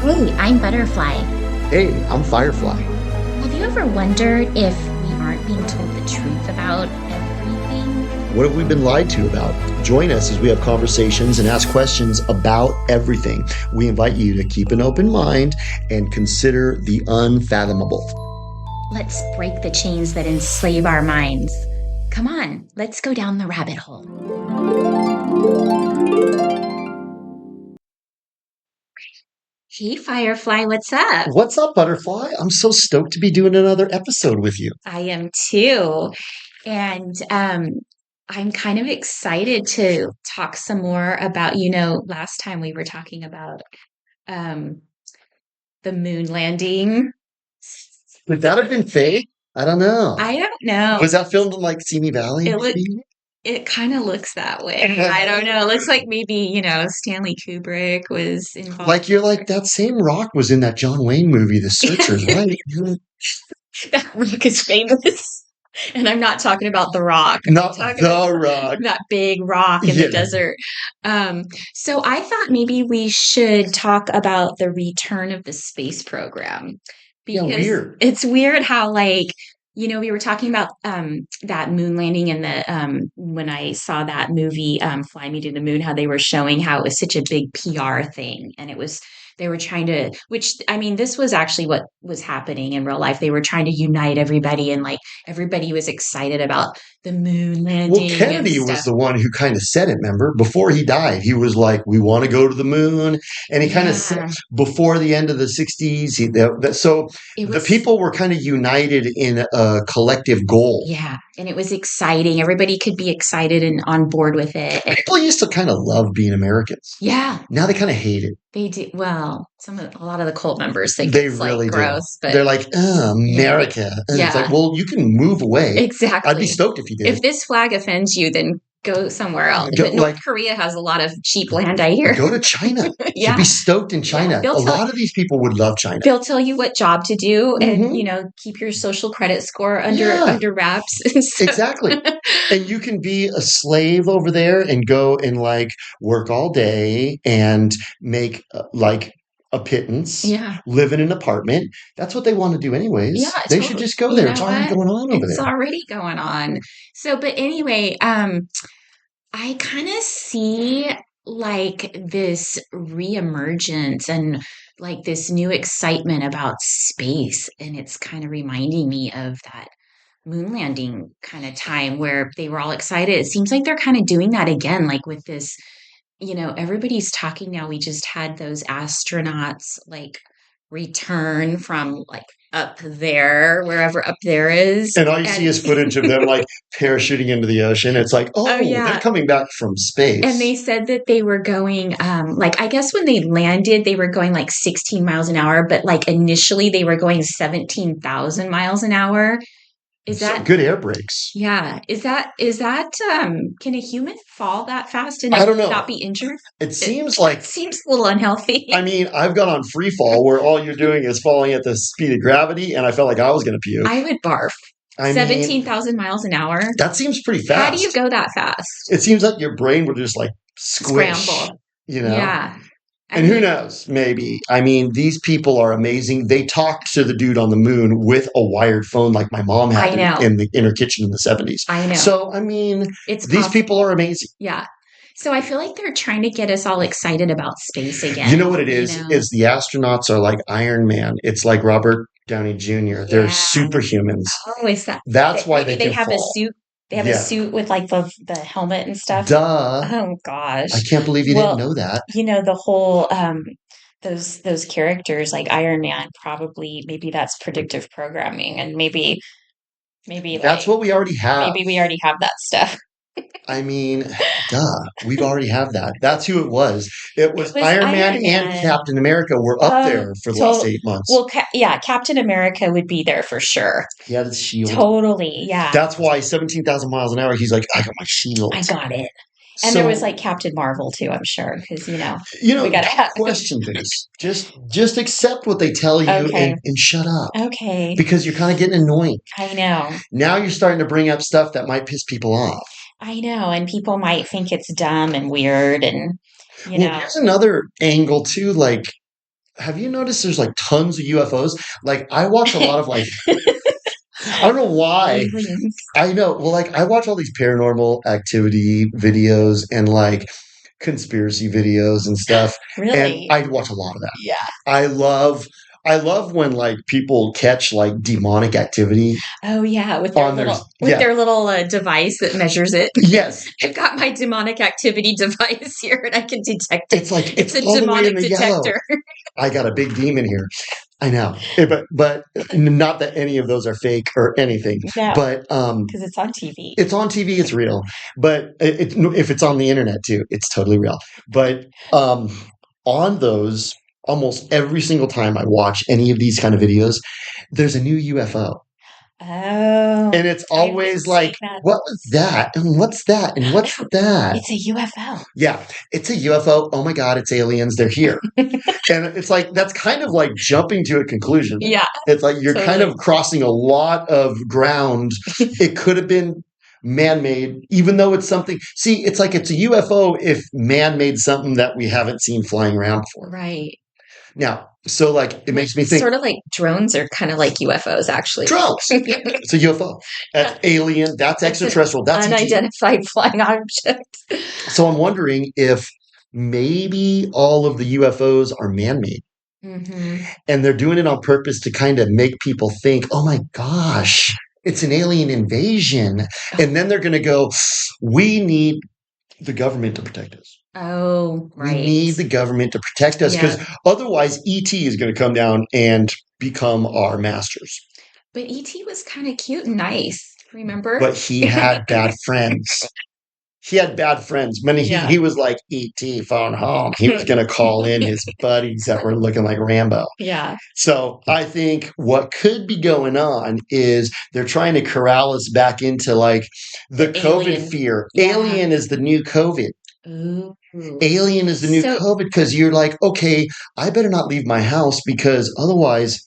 Hey, I'm Butterfly. Hey, I'm Firefly. Have you ever wondered if we aren't being told the truth about everything? What have we been lied to about? Join us as we have conversations and ask questions about everything. We invite you to keep an open mind and consider the unfathomable. Let's break the chains that enslave our minds. Come on, let's go down the rabbit hole. Hey, Firefly, what's up? What's up, Butterfly? I'm so stoked to be doing another episode with you. I am too. And I'm kind of excited to talk some more about, last time we were talking about the moon landing. Would that have been fake? I don't know. I don't know. Was that filmed in like Simi Valley? It kind of looks that way. I don't know. It looks like maybe, Stanley Kubrick was involved. Like you're like, that same rock was in that John Wayne movie, The Searchers, right? That rock is famous. And I'm not talking about the rock. Not the rock. That big rock in the desert. So I thought maybe we should talk about the return of the space program. Because weird. It's weird how we were talking about that moon landing and the when I saw that movie, Fly Me to the Moon, how they were showing how it was such a big PR thing. And they were trying to, this was actually what was happening in real life. They were trying to unite everybody and everybody was excited about the moon landing. Well, Kennedy was the one who kind of said it, remember? Before he died, he was like, we want to go to the moon. And he kind of said, before the end of the 60s, the people were kind of united in a collective goal. Yeah, and it was exciting. Everybody could be excited and on board with it. People used to kind of love being Americans. Yeah. Now they kind of hate it. They do. Well, a lot of the cult members think they it's really gross. Do. But they're like, America. And it's like, well, you can move away. Exactly. I'd be stoked if you did. If this flag offends you, then go somewhere else. But North Korea has a lot of cheap land, I hear. Go to China. You'd be stoked in China. Yeah, a lot of these people would love China. They'll tell you what job to do and, keep your social credit score under wraps. Exactly. And you can be a slave over there and go and work all day and make a pittance, live in an apartment. That's what they want to do anyways. Yeah, they should just go there. It's already going on over there. It's already going on. So, but anyway, I kind of see this reemergence and this new excitement about space. And it's kind of reminding me of that moon landing kind of time where they were all excited. It seems like they're kind of doing that again, with this, everybody's talking now. We just had those astronauts return from up there, wherever up there is. And all you see is footage of them parachuting into the ocean. It's they're coming back from space. And they said that they were going, I guess when they landed, they were going 16 miles an hour, but initially they were going 17,000 miles an hour. Is that good air brakes? Yeah. Is that can a human fall that fast and I don't know. Not be injured? It seems it seems a little unhealthy. I've gone on free fall where all you're doing is falling at the speed of gravity, and I felt like I was going to puke. I would barf. 17,000 miles an hour. That seems pretty fast. How do you go that fast? It seems like your brain would just squish. Scramble. Yeah. And who knows? Maybe. These people are amazing. They talked to the dude on the moon with a wired phone like my mom had in her kitchen in the 70s. I know. So, these people are amazing. Yeah. So I feel like they're trying to get us all excited about space again. You know what it is? Is the astronauts are like Iron Man. It's like Robert Downey Jr. They're superhumans. Oh, is that? That's why they can have fall. a suit. They have a suit with the helmet and stuff. Duh. Oh gosh. I can't believe you didn't know that. The whole those characters like Iron Man, probably maybe that's predictive programming, and maybe that's what we already have. Maybe we already have that stuff. Duh. We've already have that. That's who it was. It was Iron Man and Captain America were up there for the last 8 months. Well, Captain America would be there for sure. He had his shield. Totally, yeah. That's why 17,000 miles an hour, he's like, I got my shield. I got it. And there was Captain Marvel too, I'm sure, because we got to have question this. Just accept what they tell you and shut up. Okay. Because you're kind of getting annoying. I know. Now you're starting to bring up stuff that might piss people off. I know, and people might think it's dumb and weird, and Well, here's another angle too. have you noticed there's like tons of UFOs? Like I watch a lot of like I don't know why. Aliens. I know. Well, like I watch all these paranormal activity videos and like conspiracy videos and stuff. And Really? I watch a lot of that. Yeah. I love when like people catch like demonic activity Oh yeah, with on their their little device that measures it. Yes. I've got my demonic activity device here, and I can detect it. It's like It's a all the way in demonic the yellow. detector. I got a big demon here. I know. But not that any of those are fake or anything. No, But because it's on TV. it's on TV, it's real. But if it's on the internet too, it's totally real. But on those, almost every single time I watch any of these kind of videos, there's a new UFO. Oh. And it's always like, what was that? And what's that? And what's that? It's a UFO. Yeah, it's a UFO. Oh my God, it's aliens. They're here. And it's like, that's kind of like jumping to a conclusion. Yeah. It's like you're kind of crossing a lot of ground. It could have been man-made, even though it's something. See, it's like it's a UFO if man made something that we haven't seen flying around before. Right. Now, so like it makes me think. Sort of like drones are kind of like UFOs, actually. Drones. It's a UFO. That's alien. That's extraterrestrial. That's unidentified flying object. So I'm wondering if maybe all of the UFOs are man-made. Mm-hmm. And they're doing it on purpose to kind of make people think, oh my gosh, it's an alien invasion. And then they're going to go, we need the government to protect us. Oh, right. We need the government to protect us because otherwise ET is going to come down and become our masters. But ET was kind of cute and nice, remember? But he had bad friends. He had bad friends. When he was like, E.T. phone home, he was going to call in his buddies that were looking like Rambo. Yeah. So I think what could be going on is they're trying to corral us back into like the COVID fear. Yeah. Alien is the new COVID. Ooh. Alien is the new COVID because you're like, okay, I better not leave my house because otherwise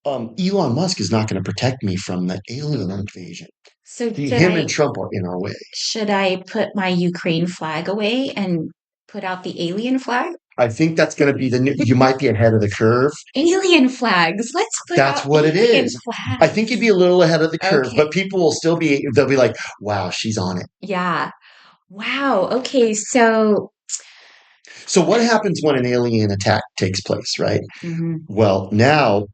Elon Musk is not going to protect me from the alien invasion. So him and Trump are in our way. Should I put my Ukraine flag away and put out the alien flag? I think that's going to be the new. You might be ahead of the curve. Alien flags. Let's put That's out what it is. Flags. I think you'd be a little ahead of the curve, but people will still be. They'll be like, "Wow, she's on it." Yeah. Wow. Okay. So what happens when an alien attack takes place, right? Mm-hmm. Well, now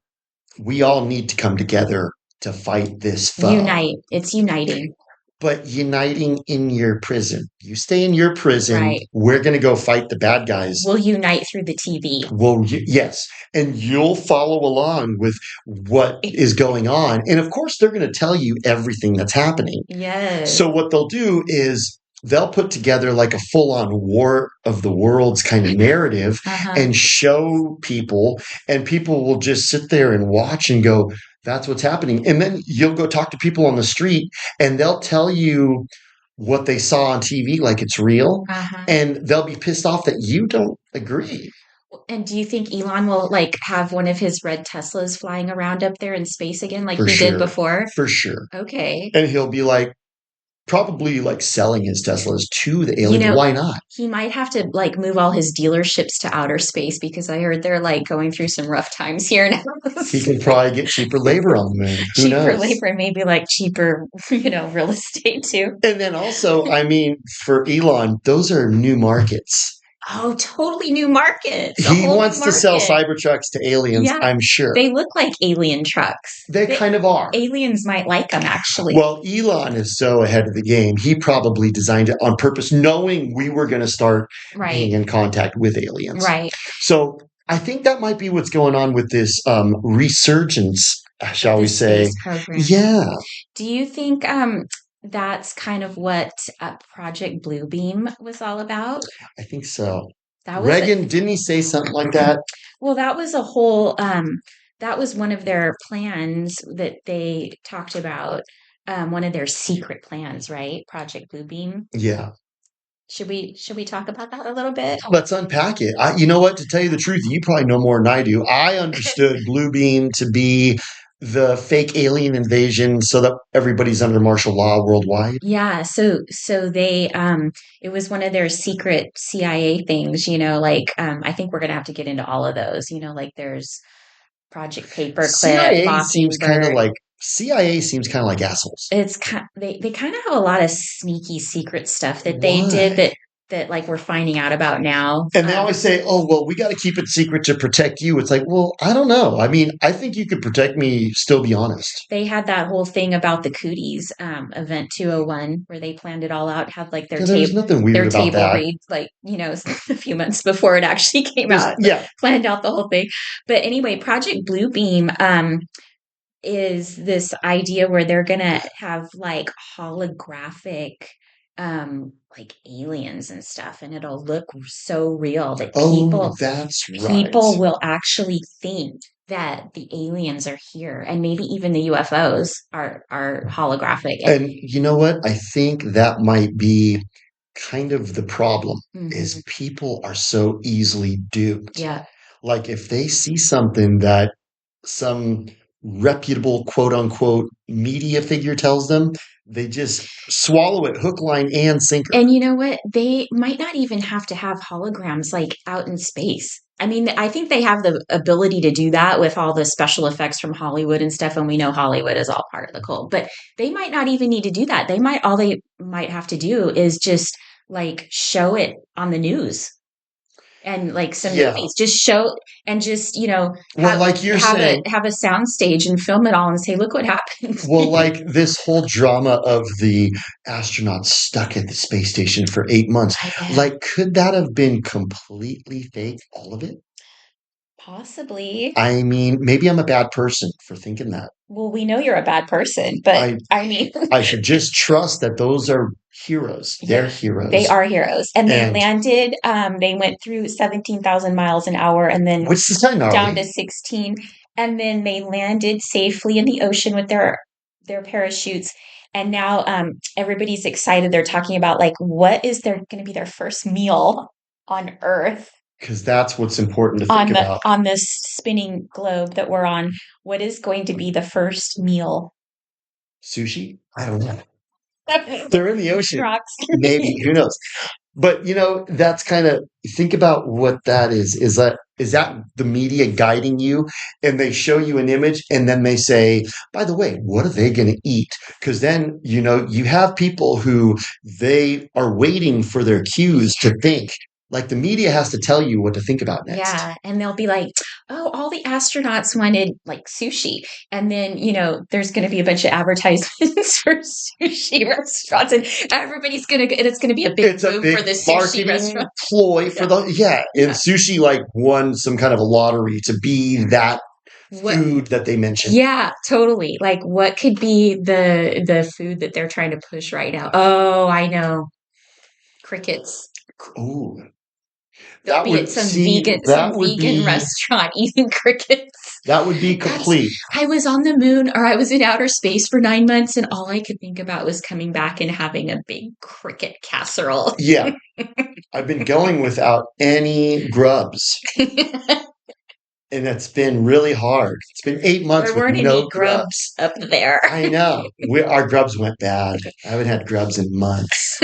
we all need to come together to fight this foe. Unite. It's uniting. But uniting in your prison. You stay in your prison. Right. We're going to go fight the bad guys. We'll unite through the TV. Well, yes. And you'll follow along with what is going on. And of course, they're going to tell you everything that's happening. Yes. So what they'll do is they'll put together like a full-on war of the worlds kind of narrative and show people. And people will just sit there and watch and go, that's what's happening. And then you'll go talk to people on the street and they'll tell you what they saw on TV like it's real. And they'll be pissed off that you don't agree. And do you think Elon will like have one of his red Teslas flying around up there in space again like he did before? For sure. Okay. And he'll be like, probably like selling his Teslas to the alien. Why not? He might have to like move all his dealerships to outer space because I heard they're like going through some rough times here now. He can probably get cheaper labor on the moon. Who knows? Cheaper labor, maybe like cheaper, real estate too. And then also, I mean, for Elon, those are new markets. Oh, totally new markets. He wants to sell Cybertrucks to aliens, I'm sure. They look like alien trucks. They kind of are. Aliens might like them, actually. Well, Elon is so ahead of the game. He probably designed it on purpose, knowing we were going to start being in contact with aliens. Right. So I think that might be what's going on with this resurgence, shall we say. Program. Yeah. Do you think that's kind of what Project Bluebeam was all about? I think so. Reagan, didn't he say something like that? Well, that was a whole, that was one of their plans that they talked about, one of their secret plans, right? Project Bluebeam. Yeah. Should we talk about that a little bit? Let's unpack it. You know what? To tell you the truth, you probably know more than I do. I understood Bluebeam to be the fake alien invasion so that everybody's under martial law worldwide. Yeah, so they it was one of their secret CIA things, like I think we're gonna have to get into all of those, like there's Project Paperclip, Mockingbird. CIA seems kind of like assholes. They kind of have a lot of sneaky secret stuff that they did Why? that like we're finding out about now. And they always say, "Oh, well, we got to keep it secret to protect you." It's like, well, I don't know. I mean, I think you could protect me. Still, be honest. They had that whole thing about the cooties, Event 201, where they planned it all out, had like Yeah, there's nothing weird their about table that. read, like, a few months before it actually came out. Yeah. Planned out the whole thing. But anyway, Project Bluebeam is this idea where they're gonna have like holographic like aliens and stuff, and it'll look so real that people will actually think that the aliens are here, and maybe even the UFOs are holographic. And you know what? I think that might be kind of the problem is people are so easily duped. Yeah. Like if they see something that some reputable quote unquote media figure tells them, they just swallow it hook, line, and sinker. And you know what? They might not even have to have holograms like out in space. I mean, I think they have the ability to do that with all the special effects from Hollywood and stuff. And we know Hollywood is all part of the cult, but they might not even need to do that. All they might have to do is just like show it on the news and like some movies, just show and just, like you're saying, have a sound stage and film it all and say, look what happened. Well, like this whole drama of the astronauts stuck at the space station for 8 months, like, could that have been completely fake, all of it? Possibly. I mean, maybe I'm a bad person for thinking that. Well, we know you're a bad person, but I mean, I should just trust that those are heroes. They're heroes. They are heroes. And they landed, they went through 17,000 miles an hour and then which is kind of down to 16. And then they landed safely in the ocean with their parachutes. And now everybody's excited. They're talking about like, what is going to be their first meal on Earth? Because that's what's important to think about. On this spinning globe that we're on, what is going to be the first meal? Sushi? I don't know. They're in the ocean. Rocks. Maybe. Who knows? But, that's kind of, think about what that is. Is that the media guiding you and they show you an image and then they say, by the way, what are they going to eat? Because then, you have people who they are waiting for their cues to think. Like the media has to tell you what to think about next. Yeah. And they'll be like, oh, all the astronauts wanted like sushi. And then, there's going to be a bunch of advertisements for sushi restaurants and everybody's going to, it's going to be a big move for the sushi restaurant. Ploy for and sushi like won some kind of a lottery to be that food that they mentioned. Yeah, totally. Like what could be the food that they're trying to push right now? Oh, I know. Crickets. Oh. They'll be at some vegan restaurant eating crickets. That would be complete. I was on the moon or I was in outer space for 9 months and all I could think about was coming back and having a big cricket casserole. Yeah. I've been going without any grubs. And it's been really hard. It's been 8 months with no grubs up there. I know. Our grubs went bad. I haven't had grubs in months.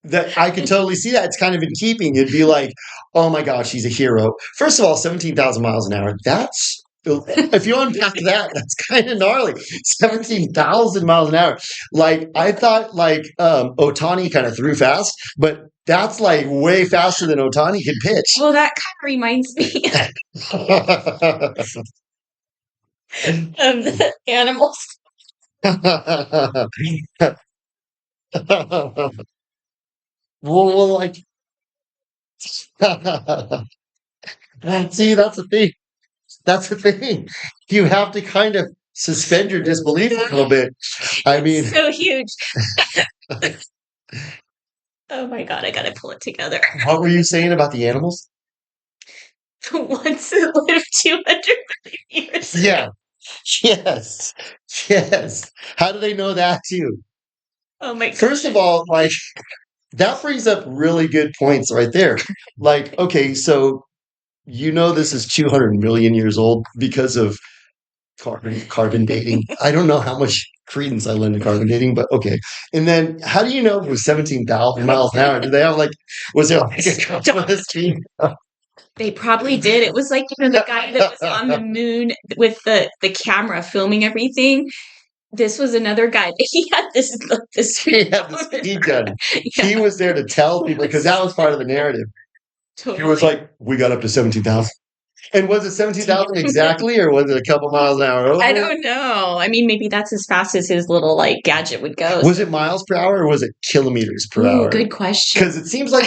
That I could totally see that. It's kind of in keeping. It'd be like, oh my gosh, he's a hero. First of all, 17,000 miles an hour. That's, if you unpack that, that's kind of gnarly. 17,000 miles an hour. Like, I thought like Ohtani kind of threw fast, but that's like way faster than Ohtani could pitch. Well, that kind of reminds me of the animals. Well, like, see, that's the thing. That's the thing. You have to kind of suspend your disbelief a little bit. I mean, so huge. Oh my God, I got to pull it together. What were you saying about the animals? The ones that live 200 years. Yeah. Yes. Yes. How do they know that too? Oh my God. First of all, like, that brings up really good points right there. Like, okay, so this is 200 million years old because of Carbon dating. I don't know how much credence I lend to carbon dating, but okay. And then how do you know it was 17,000 miles an hour? Did they have was there like a couple of speed? They probably did. It was like, the guy that was on the moon with the camera filming everything. This was another guy. He had this He had the speed gun. Yeah. He was there to tell people because that was part of the narrative. Totally. He was like, we got up to 17,000. And was it 17,000 exactly, or was it a couple miles an hour over? I don't know. I mean, maybe that's as fast as his little gadget would go. Was it miles per hour or was it kilometers per hour? Good question. Because it seems like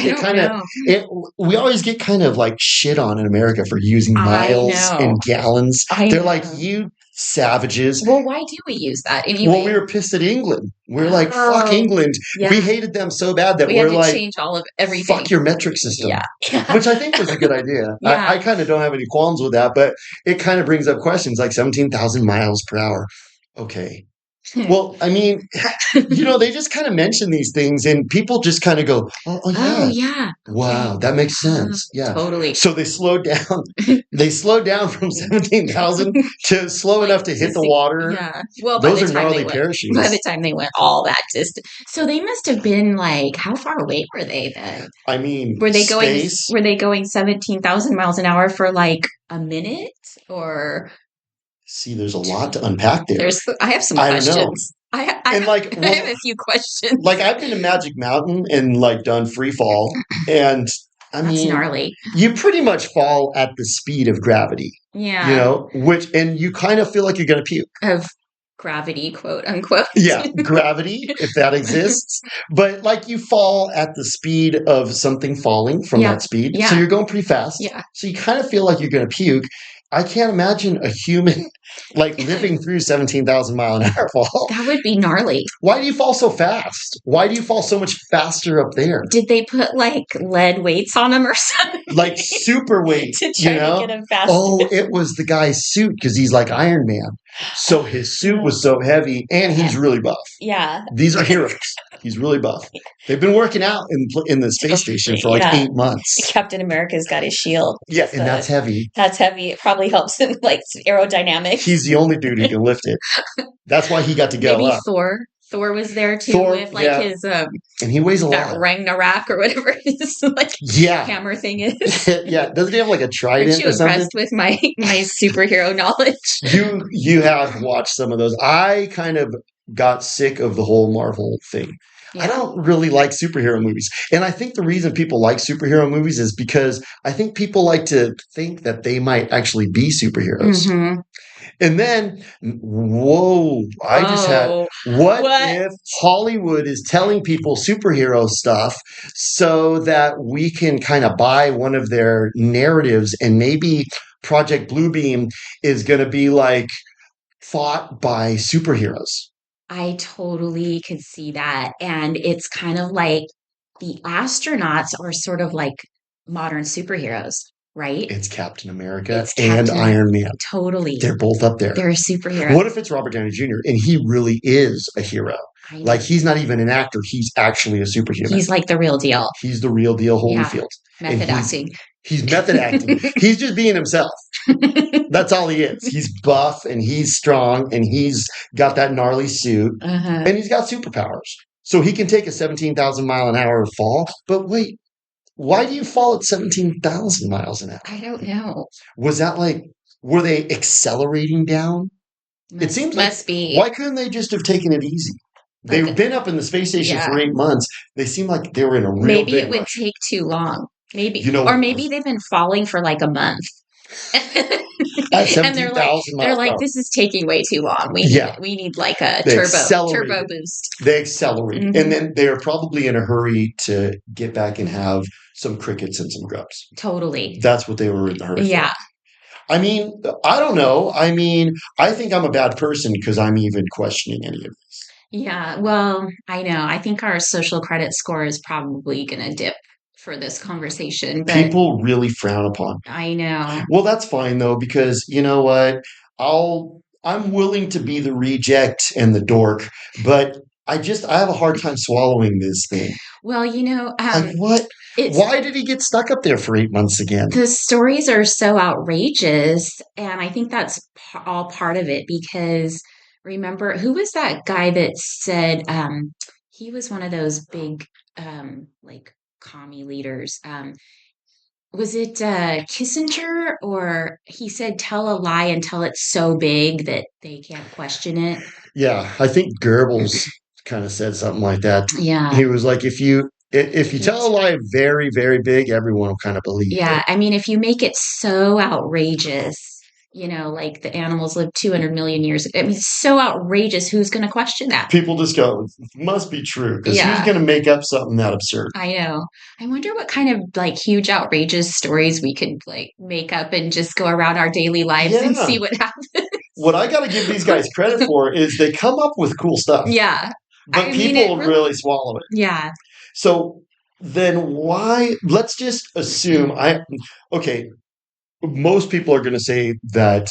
we always get kind of shit on in America for using miles and gallons. They're like, you savages. Well, why do we use that anyway? Well, we were pissed at England. We're like, fuck England. Yeah. We hated them so bad that we're like, change all of everything. Fuck your metric system. Yeah. Which I think was a good idea. Yeah. I kind of don't have any qualms with that, but it kind of brings up questions like 17,000 miles per hour. Okay. Well, I mean, they just kind of mention these things and people just kind of go, oh yeah. Wow, that makes sense. Yeah. Totally. So they slowed down. They slowed down from 17,000 to slow enough to hit the water. Yeah. Well, those are gnarly parachutes. By the time they went all that distance. So they must have been how far away were they then? I mean, were they going 17,000 miles an hour for a minute or... See, there's a lot to unpack there. I have some questions. I have a few questions. I've been to Magic Mountain and done free fall, and I mean, that's gnarly. You pretty much fall at the speed of gravity. Yeah. And you kind of feel like you're going to puke. Of gravity, quote unquote. Yeah, gravity, if that exists. But you fall at the speed of something falling from that speed. Yeah. So you're going pretty fast. Yeah. So you kind of feel like you're going to puke. I can't imagine a human living through 17,000 mile an hour fall. That would be gnarly. Why do you fall so fast? Why do you fall so much faster up there? Did they put lead weights on him or something? Super weights, to try to get him faster. Oh, it was the guy's suit because he's like Iron Man. So his suit was so heavy and he's really buff. Yeah. These are heroes. He's really buff. They've been working out in the space station for 8 months. Captain America's got his shield. Yeah, and that's heavy. That's heavy. It probably helps in aerodynamics. He's the only dude who can lift it. That's why he got to go Maybe up. Thor was there too with his and he weighs a lot. Ragnarok or whatever his hammer thing is. Yeah, doesn't he have a trident or something? Impressed with my superhero knowledge? You have watched some of those. I kind of got sick of the whole Marvel thing. Yeah. I don't really like superhero movies. And I think the reason people like superhero movies is because I think people like to think that they might actually be superheroes. Mm-hmm. And then, I just had, what if Hollywood is telling people superhero stuff so that we can kind of buy one of their narratives and maybe Project Bluebeam is going to be fought by superheroes? I totally could see that. And it's kind of the astronauts are sort of modern superheroes, right? It's Captain America and Iron Man. Totally. They're both up there. They're a superhero. What if it's Robert Downey Jr. and he really is a hero? He's not even an actor. He's actually a superhuman. He's the real deal. He's the real deal, Holyfield. Yeah. Method acting. He's method acting. He's just being himself. That's all he is. He's buff and he's strong and he's got that gnarly suit and he's got superpowers. So he can take a 17,000 mile an hour fall. But wait, why do you fall at 17,000 miles an hour? I don't know. Was that were they accelerating down? It seems must be. Why couldn't they just have taken it easy? They've been up in the space station for 8 months. They seem like they were in a real Maybe big it would rush. take too long. Maybe. Or maybe they've been falling for a month. And they're this is taking way too long. We need a turbo boost. They accelerate. Mm-hmm. And then they're probably in a hurry to get back and have some crickets and some grubs. Totally. That's what they were in the hurry for. Yeah. I mean, I don't know. I mean, I think I'm a bad person because I'm even questioning any of this. Yeah, well, I know. I think our social credit score is probably going to dip for this conversation. But people really frown upon it. I know. Well, that's fine, though, because you know what? I'm willing to be the reject and the dork, but I have a hard time swallowing this thing. Well, what? Why did he get stuck up there for 8 months again? The stories are so outrageous, and I think that's all part of it because remember, who was that guy that said he was one of those big like commie leaders? Was it Kissinger, or he said tell a lie until it's so big that they can't question it? Yeah, I think Goebbels kind of said something like that. Yeah. He was like, if you tell a lie very, very big, everyone will kind of believe Yeah, it. I mean, if you make it so outrageous, like the animals lived 200 million years ago. I mean, it's so outrageous. Who's going to question that? People just go, it must be true. Because who's going to make up something that absurd? I know. I wonder what kind of like huge, outrageous stories we could like make up and just go around our daily lives and see what happens. What I got to give these guys credit for is they come up with cool stuff. Yeah. But people really swallow it. Yeah. So then why? Let's just assume most people are going to say that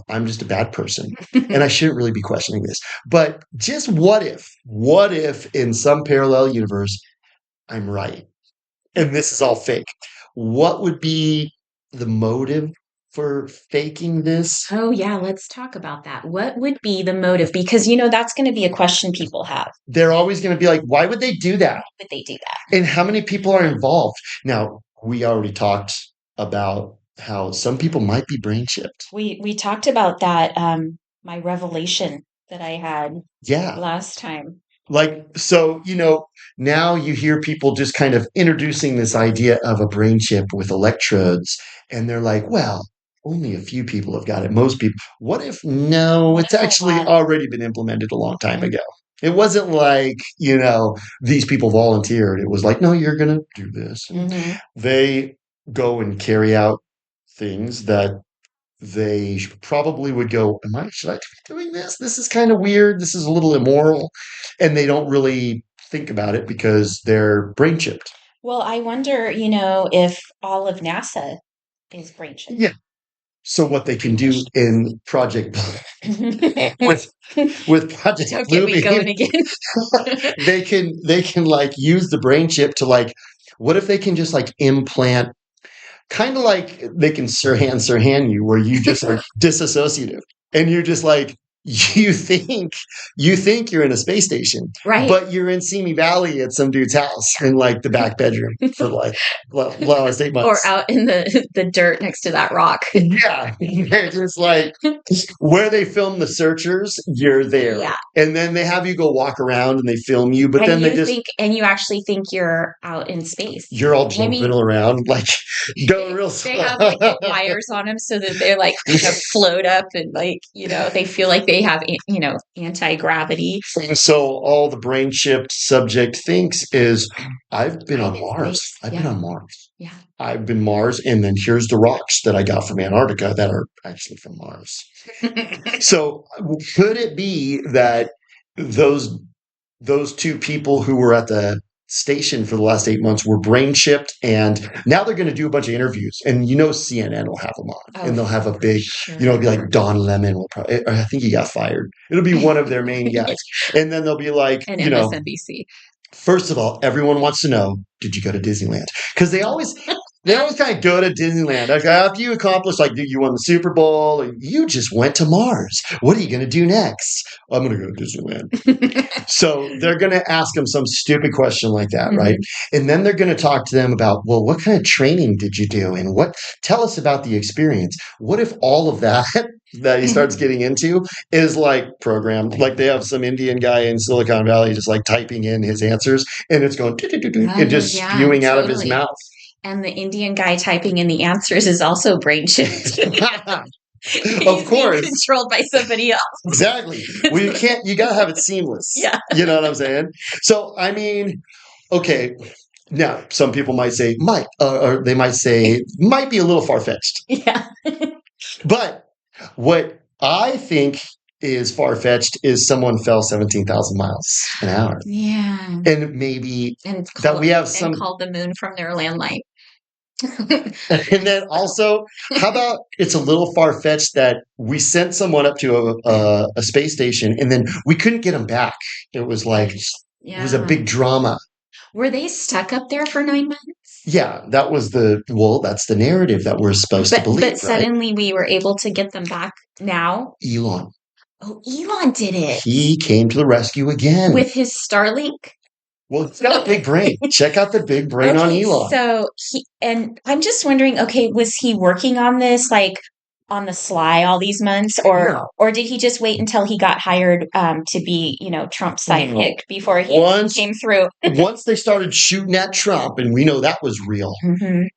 I'm just a bad person and I shouldn't really be questioning this. But just what if in some parallel universe, I'm right and this is all fake? What would be the motive for faking this? Oh, yeah. Let's talk about that. What would be the motive? Because, that's going to be a question people have. They're always going to be like, why would they do that? Why would they do that? And how many people are involved? Now, we already talked about how some people might be brain chipped. We talked about that, my revelation that I had last time. So, now you hear people just kind of introducing this idea of a brain chip with electrodes, and they're like, well, only a few people have got it. Most people. What if it's actually already been implemented a long time ago? It wasn't like, these people volunteered. It was like, no, you're going to do this. Mm-hmm. They go and carry out things that they probably would go, should I be doing this? This is kind of weird. This is a little immoral. And they don't really think about it because they're brain chipped. Well, I wonder, if all of NASA is brain chipped. Yeah. So what they can do in Project with Project Don't get me going again. they can like use the brain chip to like, what if they can just like implant, kind of like they can Sirhan you, where you just are disassociative and you're just like, you think you're in a space station, right? But you're in Simi Valley at some dude's house in like the back bedroom for like last 8 months, or out in the dirt next to that rock. Yeah, they're just like where they film The Searchers. You're there, and then they have you go walk around and they film you, but then you actually think you're out in space. You're all jumping around like going real slow. They have like the wires on them so that they're like float up and like they feel like they have anti-gravity. So all the brain chipped subject thinks is, I've been on Mars. I've been on Mars. Yeah. I've been Mars, and then here's the rocks that I got from Antarctica that are actually from Mars. So could it be that those two people who were at the station for the last 8 months were brain chipped, and now they're going to do a bunch of interviews, and CNN will have them on, and they'll have a big, it'll be like Don Lemon will probably, I think he got fired. It'll be one of their main guys, and then they'll be like, and MSNBC. First of all, everyone wants to know, did you go to Disneyland? Because they always kind of go to Disneyland. Like, after you accomplish, like, you won the Super Bowl, and you just went to Mars. What are you going to do next? I'm going to go to Disneyland. So they're going to ask them some stupid question like that, right? And then they're going to talk to them about, well, what kind of training did you do? And tell us about the experience. What if all of that he starts getting into is like programmed? Like they have some Indian guy in Silicon Valley just like typing in his answers, and it's going and just spewing out of his mouth. And the Indian guy typing in the answers is also brain chipped. Of course. Controlled by somebody else. Exactly. Well, you got to have it seamless. Yeah. You know what I'm saying? So, I mean, okay. Now, some people might say, or they might say, might be a little far-fetched. Yeah. But what I think is far-fetched is someone fell 17,000 miles an hour. Yeah. And maybe that we have some... And called the moon from their landline. And then also, how about it's a little far-fetched that we sent someone up to a space station and then we couldn't get them back. It was like, it was a big drama. Were they stuck up there for 9 months? Yeah, that's the narrative that we're supposed to believe, But suddenly we were able to get them back now. Elon. Oh, Elon did it. He came to the rescue again. With his Starlink? Well, he's got a big brain. Check out the big brain on Elon. So and I'm just wondering, was he working on this like on the sly all these months, or did he just wait until he got hired to be, Trump's sidekick before he came through? Once they started shooting at Trump, and we know that was real,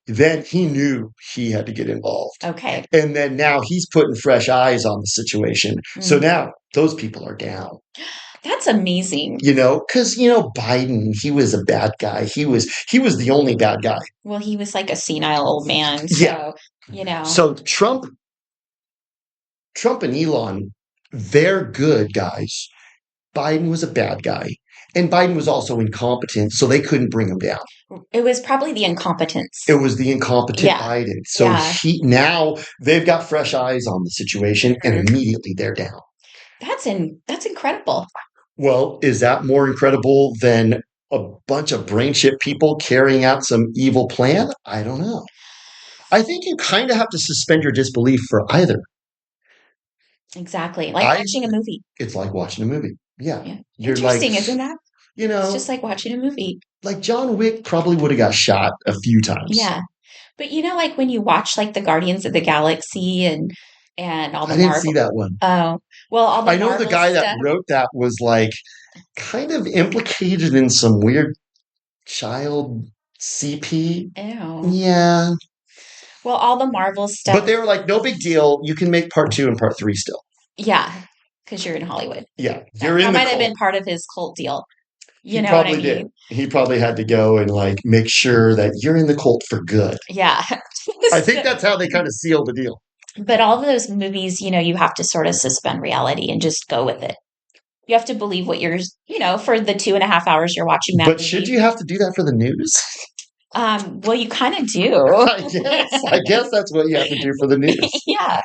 then he knew he had to get involved. Okay. And then now he's putting fresh eyes on the situation. So now those people are down. That's amazing. Because Biden, he was a bad guy. He was the only bad guy. Well, he was like a senile old man. So, So Trump and Elon, they're good guys. Biden was a bad guy. And Biden was also incompetent, so they couldn't bring him down. It was probably the incompetence. It was the incompetent Biden. So now they've got fresh eyes on the situation, and immediately they're down. That's incredible. Well, is that more incredible than a bunch of brain chip people carrying out some evil plan? I don't know. I think you kind of have to suspend your disbelief for either. Exactly. Like watching a movie. It's like watching a movie. Yeah. Interesting, isn't that? It's just like watching a movie. Like John Wick probably would have got shot a few times. Yeah. But like when you watch like the Guardians of the Galaxy and all the Marvel. I didn't see that one. Oh. Well, all the I know the guy that wrote that was like kind of implicated in some weird child CP. Ew. Yeah. Well, all the Marvel stuff. But they were like, no big deal. You can make part 2 and part 3 still. Yeah. Because you're in Hollywood. Yeah. That might have been part of his cult deal. You know what I mean? Did. He probably had to go and like make sure that you're in the cult for good. Yeah. I think that's how they kind of sealed the deal. But all of those movies, you have to sort of suspend reality and just go with it. You have to believe what you're, for the 2.5 hours you're watching that movie. Should you have to do that for the news? Well, you kind of do. I guess that's what you have to do for the news. Yeah.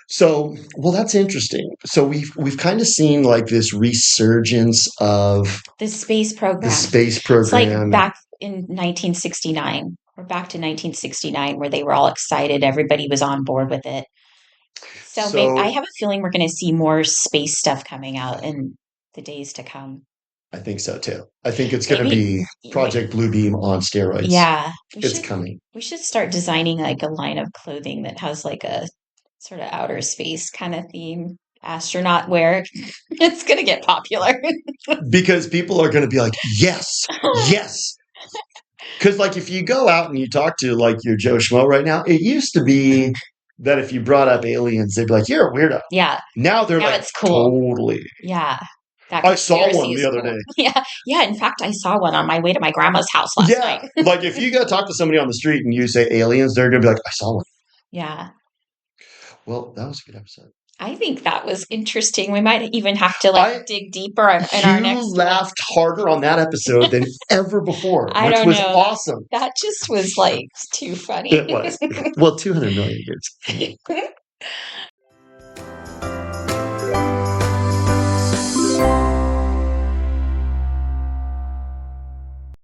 So, well, that's interesting. So we've kind of seen like this resurgence of the space program. It's like back in 1969. We're back to 1969 where they were all excited. Everybody was on board with it. So I have a feeling we're going to see more space stuff coming out in the days to come. I think so too. I think it's going to be Project Bluebeam on steroids. Yeah. It's coming. We should start designing like a line of clothing that has like a sort of outer space kind of theme. Astronaut wear. It's going to get popular. Because people are going to be like, yes. Because like if you go out and you talk to like your Joe Schmo right now, it used to be that if you brought up aliens, they'd be like, you're a weirdo. Yeah. Now they're like, it's cool. Totally. Yeah. I saw one the other day. Yeah. Yeah. In fact, I saw one on my way to my grandma's house last night. Like if you go talk to somebody on the street and you say aliens, they're going to be like, I saw one. Yeah. Well, that was a good episode. I think that was interesting. We might even have to dig deeper in our next one. You laughed harder on that episode than ever before, which was awesome. That just was like too funny. It was. Well, 200 million years.